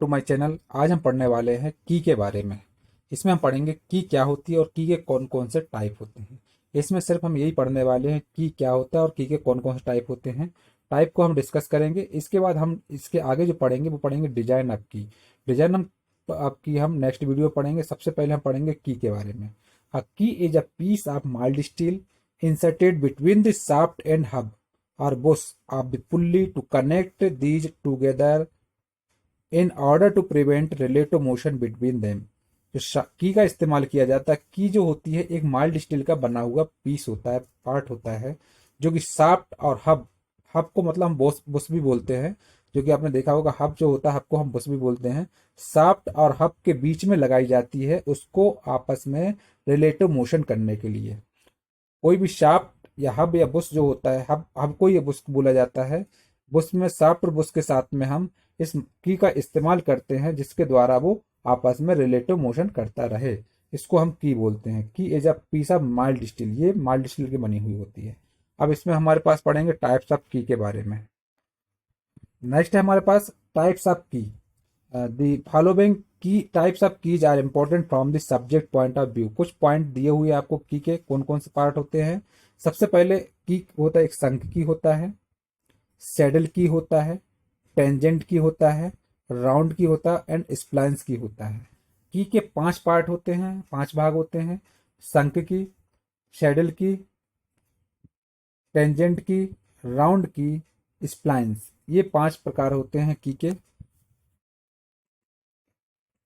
To my channel. आज हम पढ़ने वाले हैं की के बारे में। इसमें हम पढ़ेंगे की क्या होती है और की के कौन कौन से टाइप होते हैं। इसमें सिर्फ हम यही पढ़ने वाले हैं की क्या होता है और की के कौन कौन से टाइप होते हैं। टाइप को हम डिस्कस करेंगे। इसके बाद हम इसके आगे जो पढ़ेंगे वो पढ़ेंगे डिजाइन ऑफ की। डिजाइन हम आपकी हम नेक्स्ट वीडियो पढ़ेंगे। सबसे पहले हम पढ़ेंगे की के बारे में। A key is a piece of mild steel inserted between the shaft and hub or boss of the pulley to connect these together in order to prevent relative motion between them. जो की का इस्तेमाल किया जाता है, की जो होती है एक माइल्ड स्टील का बना हुआ पीस होता है, पार्ट होता है, जो कि शाफ्ट और हब, हब को मतलब हम बुश बुश भी बोलते हैं। जो कि आपने देखा होगा, हब जो होता है हब को हम बुश भी बोलते हैं। शाफ्ट और हब के बीच में लगाई जाती है उसको आपस में रिलेटिव मोशन करने के लिए। कोई भी शाफ्ट या हब या बुश जो होता है, हब हब को ये बुश बोला जाता है। बुश में शाफ्ट और बुश के साथ में हम इस की का इस्तेमाल करते हैं जिसके द्वारा वो आपस में रिलेटिव मोशन करता रहे। इसको हम की बोलते हैं। Key as a piece of mild steel, ये माइल्ड स्टील की बनी हुई होती है। अब इसमें हमारे पास पढ़ेंगे टाइप्स ऑफ की के बारे में। नेक्स्ट है हमारे पास types of key. The following key types of keys are important from the subject point of view. कुछ पॉइंट दिए हुए आपको की के कौन कौन से पार्ट होते हैं। सबसे पहले की होता है, एक शंख की होता है, सैडल की होता है, टेंजेंट की होता है, राउंड की होता है एंड स्प्लाइंस की होता है। की के 5 पार्ट होते हैं, 5 भाग होते हैं। शंख की, सैडल की, टेंजेंट की, राउंड की, स्प्लाइंस, ये 5 प्रकार होते हैं की के।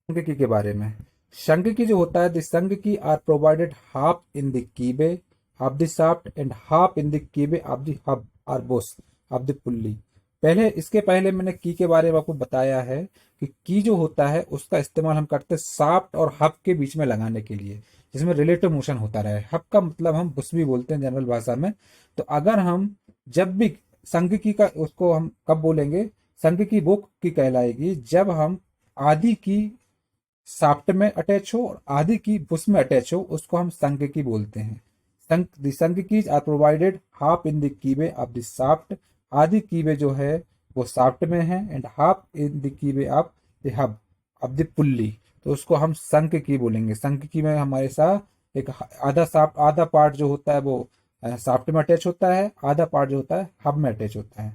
शंख की के बारे में, शंख की जो होता है, the sunk key are provided half in the keyway of the shaft and half in the keyway of the hub or boss of the pulley. पहले इसके पहले मैंने की के बारे में आपको बताया है कि की जो होता है उसका इस्तेमाल हम करते हैं शाफ्ट और हब के बीच में लगाने के लिए, जिसमें रिलेटिव मोशन होता रहे। हब का मतलब हम बुश भी बोलते हैं जनरल भाषा में। तो अगर हम जब भी संघ की का उसको हम कब बोलेंगे, संघ की वो की कहलाएगी जब हम आधी की शाफ्ट में अटैच हो और आधी की बुश में अटैच हो, उसको हम संघ की बोलते हैं। Sunk keys are provided half in the keyway of the shaft. आधी कीबे जो है वो शाफ्ट में है and half in the keyway of the hub of the pulley. तो उसको हम संघ की बोलेंगे। संघ की में हमारे साथ एक आधा शाफ्ट, आधा पार्ट जो होता है वो शाफ्ट में अटैच होता है, आधा पार्ट जो होता है हब में अटैच होता है।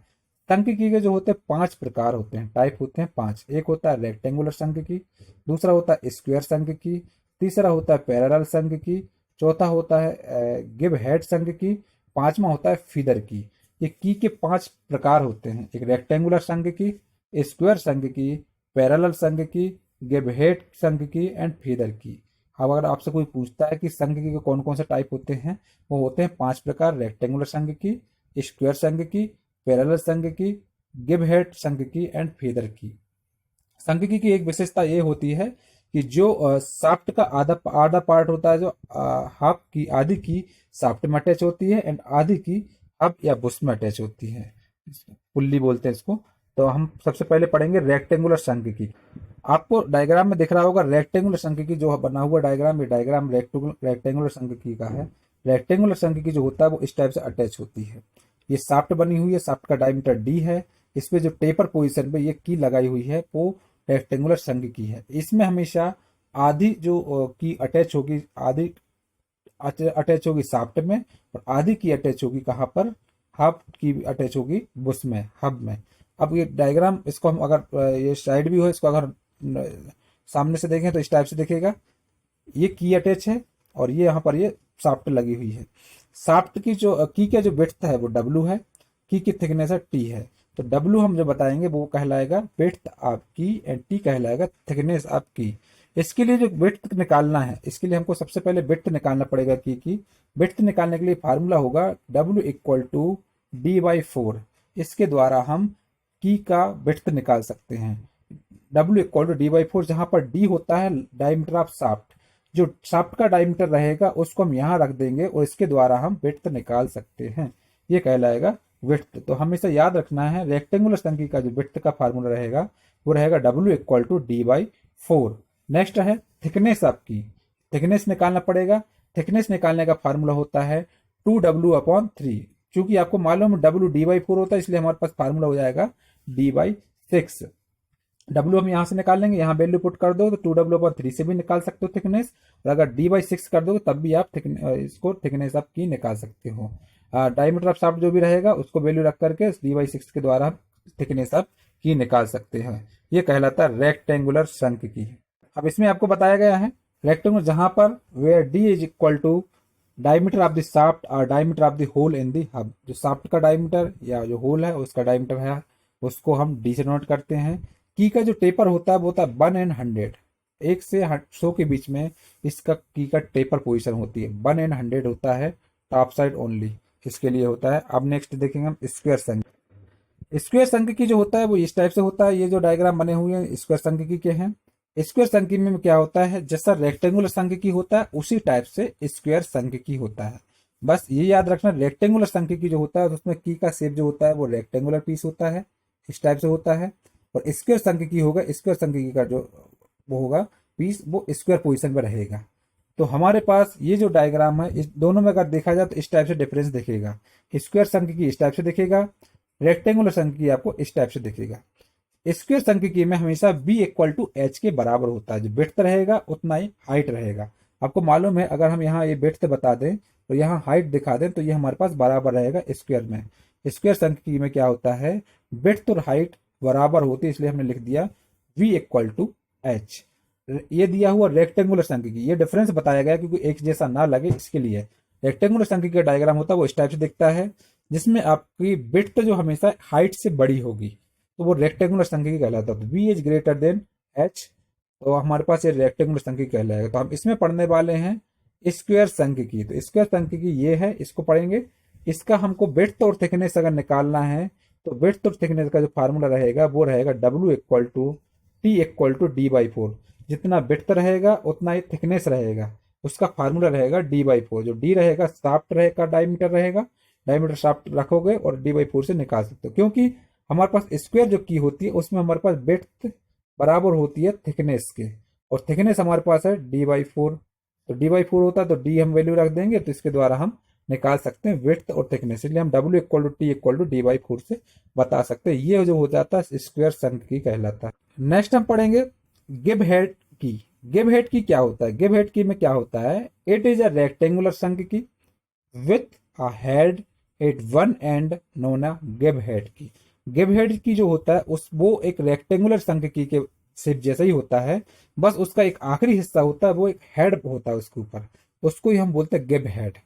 संघ की के जो होते हैं 5 प्रकार होते हैं, टाइप होते हैं 5। एक होता है रेक्टेंगुलर संघ की, दूसरा होता है स्क्वायर संघ की, तीसरा होता है पैरेलल संघ की, चौथा होता है गिव हेड संघ की, पांचवा होता है फीदर की। ये की के 5 प्रकार होते हैं, एक रेक्टेंगुलर संघ की, स्क्वायर संघ की, पैरेलल संघ की, गिव हेड संघ की एंड फीदर की। अब अगर आपसे कोई पूछता है कि संघ के कौन कौन से टाइप होते हैं, वो होते हैं 5 प्रकार, रेक्टेंगुलर संघ की, स्क्वायर संघ की, पैरेलल संघ की, गिव हेड संघ की एंड फीदर की। संख्यिकी की एक विशेषता ये होती है कि जो शाफ्ट का आधा आधा पार्ट होता है, जो हाफ की आधी की शाफ्ट में अटैच होती है एंड आधी की हब या बुश में अटैच होती है, पुल्ली बोलते हैं इसको। तो हम सबसे पहले पढ़ेंगे रेक्टेंगुलर संख्यिकी। आपको डायग्राम में दिख रहा होगा रेक्टेंगुलर संख्यिकी जो बना हुआ डायग्राम, ये डायग्राम रेक्टेंगुलर संख्यिकी का है। रेक्टेंगुलर संख्यिकी जो होता है वो इस टाइप से अटैच होती है। ये शाफ्ट बनी हुई है, शाफ्ट का डायमीटर डी है, इस पे जो टेपर पोजीशन पे ये की लगाई हुई है वो रेक्टेंगुलर संघ की है। इसमें हमेशा आधी जो की अटैच होगी, आधी अटैच होगी शाफ्ट में और आधी की अटैच होगी कहाँ पर, हाफ की अटैच होगी बुश में, हब में। अब ये डायग्राम इसको हम अगर ये साइड भी हो, इसको अगर सामने से देखें तो इस टाइप से दिखेगा। ये की अटैच है और ये यहाँ पर ये शाफ्ट लगी हुई है। शाफ्ट की जो की का जो विड्थ है वो डब्लू है, की थिकनेस है टी है। तो डब्लू हम जो बताएंगे वो कहलाएगा विड्थ ऑफ की एंड टी कहलाएगा थिकनेस ऑफ की। इसके लिए जो विड्थ निकालना है, इसके लिए हमको सबसे पहले विड्थ निकालना पड़ेगा की। विड्थ निकालने के लिए फार्मूला होगा W इक्वल टू D/4। इसके द्वारा हम की का विड्थ निकाल सकते हैं। W इक्वल टू D/4, जहां पर D होता है डायमीटर ऑफ शाफ्ट। जो शाफ्ट का डायमीटर रहेगा उसको हम यहाँ रख देंगे और इसके द्वारा हम विड्थ निकाल सकते हैं। ये कहलाएगा विड्थ। तो हमेशा याद रखना है रेक्टेंगुलर संख्या का जो विड्थ का फार्मूला रहेगा वो रहेगा W इक्वल टू D/4। नेक्स्ट है थिकनेस ऑफ की। थिकनेस निकालना पड़ेगा। थिकनेस निकालने का फार्मूला होता है 2W/3। चूंकि आपको मालूम है W D/4 होता है, इसलिए हमारे पास फार्मूला हो जाएगा D/6। डब्ल्यू हम यहाँ से निकाल लेंगे, यहाँ वैल्यू पुट कर दो तो 2W/3 से भी निकाल सकते हो थिकनेस, और अगर D/6 कर दो तब भी आप इसको थिकनेस आप की निकाल सकते हो। डायमीटर ऑफ शाफ्ट जो भी रहेगा उसको वैल्यू रख करके D/6 के द्वारा हम थिकनेस आप की निकाल सकते हैं। ये कहलाता है रेक्टेंगुलर शंक की। अब इसमें आपको बताया गया है रेक्टेंगुलर जहां पर where D is equal to diameter of the shaft or diameter of the hole in the hub. जो शाफ्ट का डायमीटर या जो होल है उसका डायमीटर है उसको हम D से नोट करते हैं। की का जो टेपर होता है वो होता है 1 and 100, 1 से 100 के बीच में इसका की का टेपर पोजीशन होती है। 1 and 100 होता है टॉप साइड ओनली, इसके लिए होता है। अब नेक्स्ट देखेंगे हम स्क्वायर संख्या। स्क्वायर संख्यकी जो होता है वो इस टाइप से होता है। ये जो डायग्राम बने हुए हैं स्क्वायर संख्यकी के हैं। स्क्वायर संख्यकी में क्या होता है, जैसा रेक्टेंगुलर संख्यकी होता है उसी टाइप से स्क्वायर संख्यकी होता है। बस ये याद रखना, रेक्टेंगुलर संख्यकी जो होता है उसमें की का शेप जो होता है वो रेक्टेंगुलर पीस होता है, इस टाइप से होता है। और स्क्वायर संख्यकी होगा, स्क्वायर संख्यकी का जो वो होगा पीस वो स्क्वायर पोजिशन में रहेगा। तो हमारे पास ये जो डायग्राम है इस दोनों में अगर देखा जाए तो इस टाइप से डिफरेंस दिखेगा। स्क्वायर संख्यकी इस टाइप से दिखेगा, रेक्टेंगुलर संख्यकी आपको इस टाइप से दिखेगा। स्क्वायर संख्यकी में हमेशा b इक्वल टू एच के बराबर होता है। जो विड्थ रहेगा उतना ही हाइट रहेगा। आपको मालूम है अगर हम यहाँ ये विड्थ बता दें तो यहाँ हाइट दिखा दें तो ये हमारे पास बराबर रहेगा स्क्वायर में। स्क्वायर संख्यकी में क्या होता है, विड्थ और हाइट बराबर होती है, इसलिए हमने लिख दिया v इक्वल टू एच। ये दिया हुआ रेक्टेंगुलर संख्यकी, ये डिफरेंस बताया गया क्योंकि एक जैसा ना लगे इसके लिए। रेक्टेंगुलर संख्यकी का डायग्राम होता है वो इस टाइप से दिखता है, जिसमें आपकी विड्थ जो हमेशा हाइट से बड़ी होगी तो वो रेक्टेंगुलर संख्यकी कहलाता है। तो v is greater than h, तो हमारे पास ये रेक्टेंगुलर संख्यकी कहलाएगा। तो हम इसमें पढ़ने वाले हैं स्क्वायर संख्यकी। तो स्क्वायर संख्यकी ये है, इसको पढ़ेंगे। इसका हमको विड्थ और थिकनेस अगर निकालना है तो विड्थ और थिकनेस का जो फार्मूला रहेगा वो रहेगा W equal to T equal to D/4। जितना विड्थ रहेगा उतना ही थिकनेस रहेगा, उसका फार्मूला रहेगा D/4। जो D रहेगा शाफ्ट रहेगा, डायमीटर रहेगा, डायमीटर शाफ्ट रखोगे और D/4 से निकाल सकते हो। क्योंकि हमारे पास स्क्वायर जो की होती है उसमें हमारे पास विड्थ बराबर होती है थिकनेस के, और थिकनेस हमारे पास है D/4। तो D/4 होता है तो D हम वैल्यू रख देंगे, तो इसके द्वारा हम निकाल सकते हैं विड्थ और थिकनेस। इसलिए हम W equal to T equal to D/4 से बता सकते हैं। ये जो हो जाता है स्क्वायर संख्यकी कहलाता है। नेक्स्ट हम पढ़ेंगे Gibb head key. Gib head की क्या होता है, गिब हेड की में क्या होता है, it is a rectangular sunk key with a head at one end known a gib head key. Gib head key जो होता है उस वो एक रेक्टेंगुलर संख्यकी के शेप जैसा ही होता है, बस उसका एक आखिरी हिस्सा होता है वो एक हेड होता है उसके ऊपर, उसको ही हम बोलते हैं Gibb head.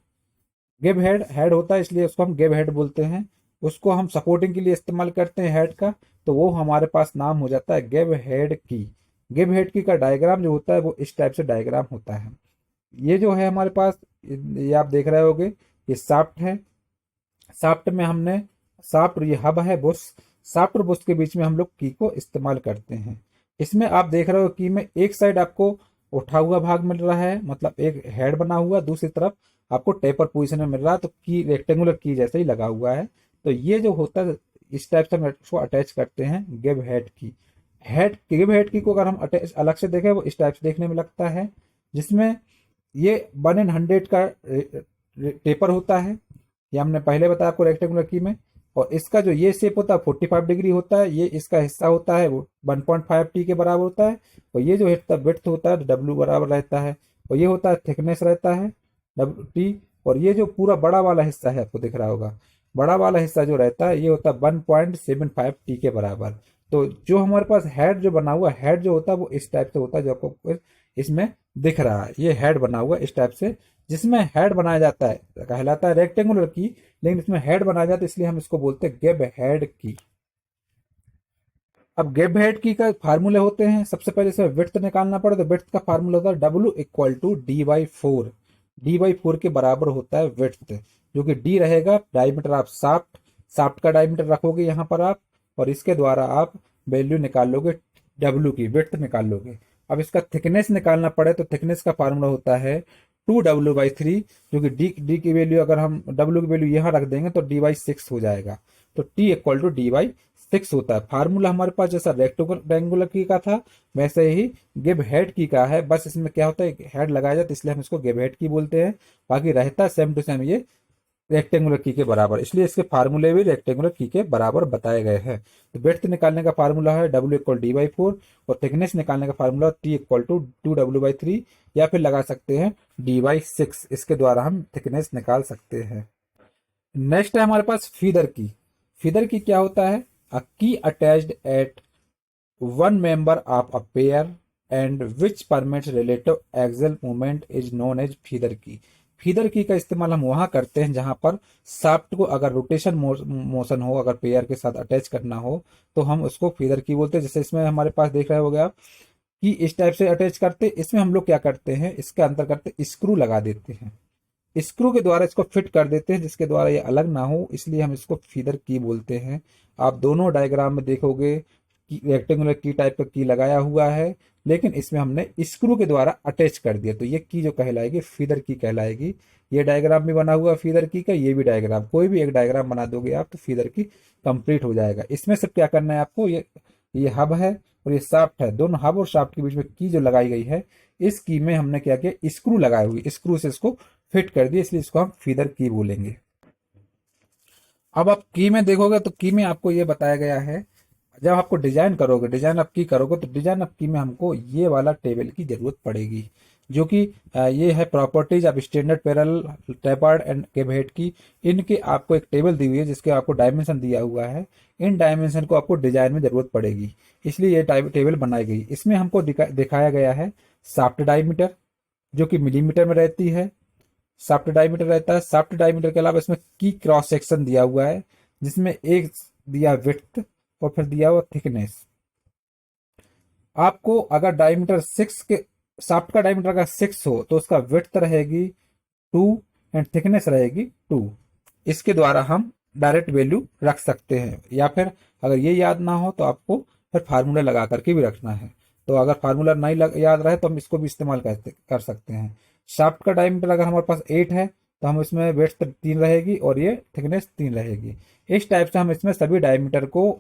Gibb head head होता है इसलिए उसको हम गिब हेड बोलते हैं। उसको हम सपोर्टिंग के लिए इस्तेमाल करते हैं हेड का, तो वो हमारे पास नाम हो जाता है Gibb head key. Gib head की का डायग्राम जो होता है वो इस टाइप से डायग्राम होता है। ये जो है हमारे पास, ये आप देख रहे होगे ये शाफ्ट है। शाफ्ट में हमने शाफ्ट और ये हब है बुश, शाफ्ट और बुश के बीच में हम लोग की को इस्तेमाल करते हैं। इसमें आप देख रहे हो की में एक साइड आपको उठा हुआ भाग मिल रहा है, मतलब एक हेड बना हुआ, दूसरी तरफ आपको टेपर पोजीशन में मिल रहा है, तो की रेक्टेंगुलर की जैसे ही लगा हुआ है। तो ये जो होता है इस टाइप से हम इसको अटैच करते हैं Gibb head key. Gib head की को अगर हम अटैच अलग से देखें वो इस टाइप से देखने में लगता है, जिसमें ये 1 and 100 का टेपर होता है। ये हमने पहले बताया आपको रेक्टेंगुलर की में। और इसका जो ये शेप होता है 45 डिग्री होता है, ये इसका हिस्सा होता है वो 1.5T के बराबर होता है। और ये जो विड्थ होता है W बराबर रहता है, और ये होता है थिकनेस रहता है T। और ये जो पूरा बड़ा वाला हिस्सा है आपको दिख रहा होगा, बड़ा वाला हिस्सा जो रहता है ये होता है 1.75T के बराबर। तो जो हमारे पास हेड जो बना हुआ हेड जो होता है वो इस टाइप से होता है, जो आपको इसमें दिख रहा है। ये हेड बना हुआ इस टाइप से, जिसमें हेड बनाया जाता है कहलाता है रेक्टेंगुलर की, लेकिन इसमें हेड बनाया जाता है इसलिए हम इसको बोलते हैं गिब हेड की। अब गिब हेड की का फार्मूले होते हैं, सबसे पहले इसमें विड्थ निकालना पड़े तो विड्थ का फार्मूला होता है W equal to D/4। D/4 के बराबर होता है विड्थ, जो कि D रहेगा डायमीटर ऑफ शाफ्ट, शाफ्ट का डायमीटर रखोगे यहाँ पर आप, और इसके द्वारा आप वैल्यू निकाल लोगे W की, विड्थ निकाल लोगे। अब इसका थिकनेस निकालना पड़े तो थिकनेस का फार्मूला होता है 2W/3, जो कि D की वैल्यू अगर हम W की वैल्यू यहाँ रख देंगे तो D/6 हो जाएगा। तो T इक्वल टू D/6 होता है। फार्मूला हमारे पास जैसा रेक्टेंगुलर की का था वैसे ही गिब हेड की का है, बस इसमें क्या होता है हेड लगाया जाता है इसलिए हम इसको गिब हेड की बोलते हैं, बाकी रहता है सेम टू सेम ये रेक्टेंगुलर की के बराबर, इसलिए इसके फार्मूले भी रेक्टेंगुलर की के बराबर बताए गए हैं। तो ब्रेड्थ निकालने का फार्मूला है W=D/4 और थिकनेस निकालने का फार्मूला T=2W/3 या फिर लगा सकते हैं D/6। इसके द्वारा हम थिकनेस निकाल सकते हैं। नेक्स्ट है हमारे पास फीदर की। फीदर की क्या होता है? A key attached at one member of a pair and which permits relative axial movement is known as feather key. Feather key का इस्तेमाल हम वहां करते हैं जहां पर शाफ्ट को अगर रोटेशन मोशन हो, अगर पेयर के साथ अटैच करना हो तो हम उसको फीदर की बोलते हैं। जैसे इसमें हमारे पास देख रहे हो गया कि इस टाइप से अटैच करते, इसमें हम लोग क्या करते हैं, इसके अंदर करते स्क्रू लगा देते हैं, स्क्रू के द्वारा इसको फिट कर देते हैं जिसके द्वारा ये अलग ना हो, इसलिए हम इसको फीदर की बोलते हैं। आप दोनों डायग्राम में देखोगे कि रेक्टेंगुलर की टाइप का की लगाया हुआ है, लेकिन इसमें हमने स्क्रू के द्वारा अटैच कर दिया, तो ये की जो कहलाएगी फीदर की कहलाएगी। ये डायग्राम भी बना हुआ फीदर की का, ये भी डायग्राम, कोई भी एक डायग्राम बना दोगे आप तो फीदर की कंप्लीट हो जाएगा। इसमें सिर्फ क्या करना है आपको, ये हब है और ये शाफ्ट है, दोनों हब और शाफ्ट के बीच में की जो लगाई गई है, इस की में हमने क्या किया, स्क्रू लगाए हुए, स्क्रू से इसको फिट कर दिया, इसलिए इसको हम फीदर की बोलेंगे। अब आप की में देखोगे तो की में आपको ये बताया गया है, जब आपको डिजाइन करोगे, डिजाइन आप की करोगे तो डिजाइन आप की में हमको ये वाला टेबल की जरूरत पड़ेगी, जो कि ये है properties of standard parallel tapered and केवहेड की। इनके आपको एक टेबल दी हुई है जिसके आपको डायमेंशन दिया हुआ है, इन डायमेंशन को आपको डिजाइन में जरूरत पड़ेगी, इसलिए ये टेबल बनाई गई। इसमें हमको दिखाया गया है शाफ्ट डायमीटर जो कि मिलीमीटर में रहती है, शाफ्ट डायमीटर रहता है। शाफ्ट डायमीटर के अलावा इसमें की क्रॉस सेक्शन दिया हुआ है जिसमें एक दिया विड्थ और फिर दिया हुआ थिकनेस। आपको अगर डायमीटर 6 के, शाफ्ट का डायमीटर अगर 6 हो तो उसका विड्थ रहेगी 2 एंड थिकनेस रहेगी 2। इसके द्वारा हम डायरेक्ट वैल्यू रख सकते हैं, या फिर अगर ये याद ना हो तो आपको फिर फार्मूला लगा करके भी रखना है। तो अगर फार्मूला नहीं याद रहे तो हम इसको भी इस्तेमाल कर सकते हैं। शाफ्ट का डायमीटर अगर हमारे पास 8 है तो हम इसमें विड्थ 3 रहेगी और ये थिकनेस 3 रहेगी। इस टाइप से हम इसमें सभी डायमीटर को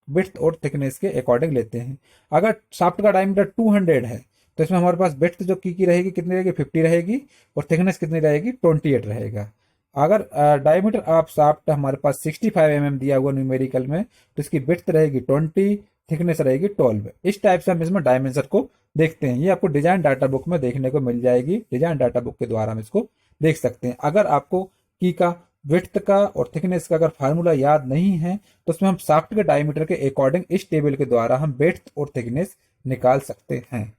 विड्थ और थिकनेस के अकॉर्डिंग लेते हैं। अगर शाफ्ट का डायमीटर 200 है तो इसमें हमारे पास विड्थ जो की रहेगी कितनी रहेगी, 50 रहेगी और थिकनेस कितनी रहेगी, 28 रहेगा। अगर डायमीटर ऑफ शाफ्ट हमारे पास 65 mm दिया हुआ न्यूमेरिकल में तो इसकी विड्थ रहेगी 20, थिकनेस रहेगी 12। इस टाइप से हम इसमें डायमेंशन को देखते हैं। ये आपको डिजाइन डाटा बुक में देखने को मिल जाएगी, डिजाइन डाटा बुक के द्वारा हम इसको देख सकते हैं। अगर आपको की का, विड्थ का और थिकनेस का अगर फार्मूला याद नहीं है तो उसमें हम शाफ्ट के डायमीटर के अकॉर्डिंग इस टेबल के द्वारा हम विड्थ और थिकनेस निकाल सकते हैं।